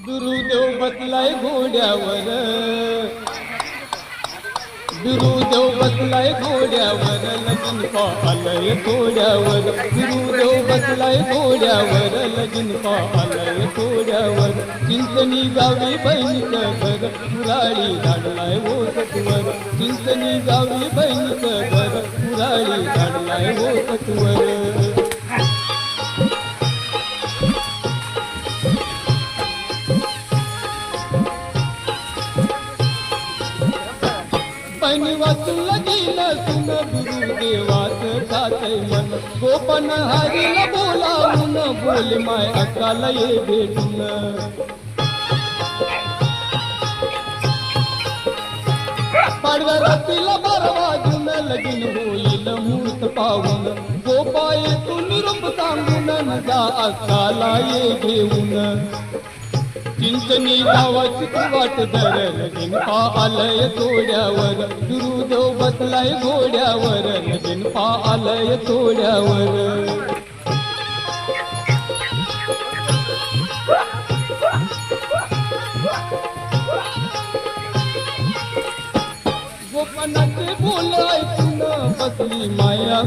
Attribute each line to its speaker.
Speaker 1: गुरुदेव बसलाय घोड्यावर, गुरुदेव बसलाय घोड्यावर, लगीन पाहलय घोड्यावर, गुरुदेव बसलाय घोड्यावर, लगीन पाहलय घोड्यावर. चिंचणी गावी बहिणीचं घर, कुराळी झाडलाय ओसतवर, चिंचणी गावी बहिणीचं घर, कुराळी झाडलाय ओसतवर. बहिणी वाचून लगीन सुन, गुरुदेवाचं खातय मन, गोपन हरीला बोलावून, बोल माय अक्काला ये भेटून. पाडव्या रात्रीला 12 वाजून, लगीन होईल मुहूर्त पाहून, गोपा येतो निरोप सांगून, जा अक्काला ये घेऊन. चिंचणी गावाची वाट धर, लगीन पाहलय घोड्यावर, गुरुदेव बसलाय घोड्यावर, लगीन पाहलय घोड्यावर. गोपनाचे बोल ऐकून बसली माया